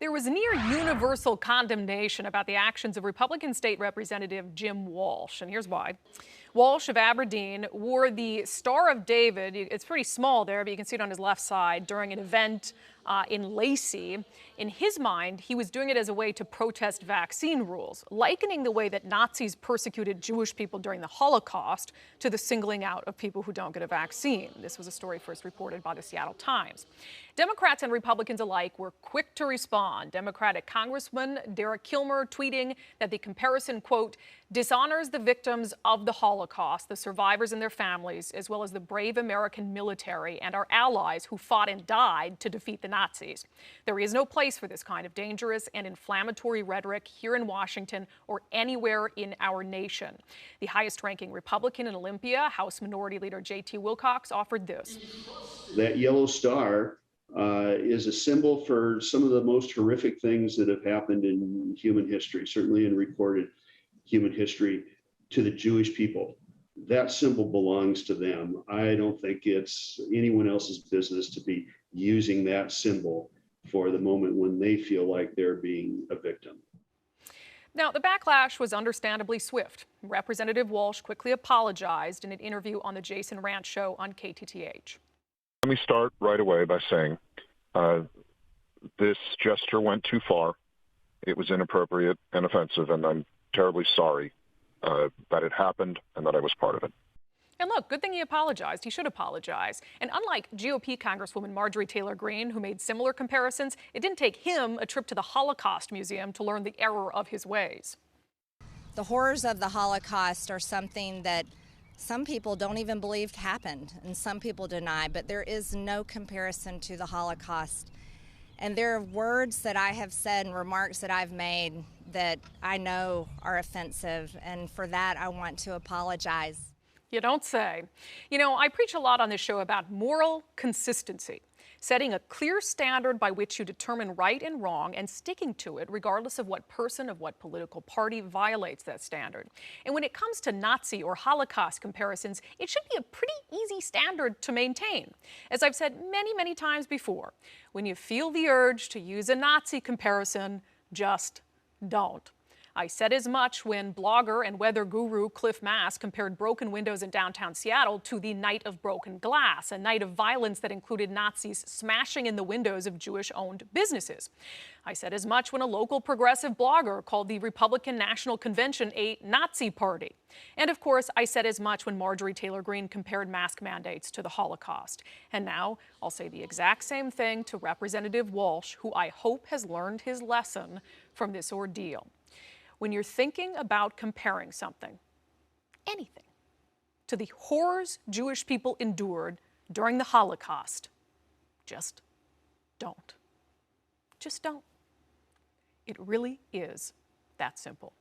There was near universal condemnation about the actions of Republican State Representative Jim Walsh, and here's why. Walsh of Aberdeen wore the Star of David. It's pretty small there, but you can see it on his left side during an event in Lacey. In his mind, he was doing it as a way to protest vaccine rules, likening the way that Nazis persecuted Jewish people during the Holocaust to the singling out of people who don't get a vaccine. This was a story first reported by the Seattle Times. Democrats and Republicans alike were quick to respond. Democratic Congressman Derek Kilmer tweeting that the comparison, quote, dishonors the victims of the Holocaust, the survivors and their families, as well as the brave American military and our allies who fought and died to defeat the Nazis. There is no place for this kind of dangerous and inflammatory rhetoric here in Washington or anywhere in our nation. The highest-ranking Republican in Olympia, House Minority Leader J.T. Wilcox, offered this. That yellow star is a symbol for some of the most horrific things that have happened in human history, certainly in recorded human history, to the Jewish people. That symbol belongs to them. I don't think it's anyone else's business to be using that symbol for the moment when they feel like they're being a victim. Now, the backlash was understandably swift. Representative Walsh quickly apologized in an interview on the Jason Ranch show on KTTH. Let me start right away by saying this gesture went too far. It was inappropriate and offensive, and I'm terribly sorry that it happened and that I was part of it. And look, good thing he apologized. He should apologize. And unlike GOP Congresswoman Marjorie Taylor Greene, who made similar comparisons, it didn't take him a trip to the Holocaust Museum to learn the error of his ways. The horrors of the Holocaust are something that some people don't even believe happened, and some people deny, but there is no comparison to the Holocaust. And there are words that I have said and remarks that I've made that I know are offensive, and for that I want to apologize. You don't say. You know, I preach a lot on this show about moral consistency, setting a clear standard by which you determine right and wrong and sticking to it regardless of what person of what political party violates that standard. And when it comes to Nazi or Holocaust comparisons, it should be a pretty easy standard to maintain. As I've said many, many times before, when you feel the urge to use a Nazi comparison, just don't. I said as much when blogger and weather guru Cliff Mass compared broken windows in downtown Seattle to the night of broken glass, a night of violence that included Nazis smashing in the windows of Jewish-owned businesses. I said as much when a local progressive blogger called the Republican National Convention a Nazi party. And of course, I said as much when Marjorie Taylor Greene compared mask mandates to the Holocaust. And now I'll say the exact same thing to Representative Walsh, who I hope has learned his lesson from this ordeal. When you're thinking about comparing something, anything, to the horrors Jewish people endured during the Holocaust, just don't. Just don't. It really is that simple.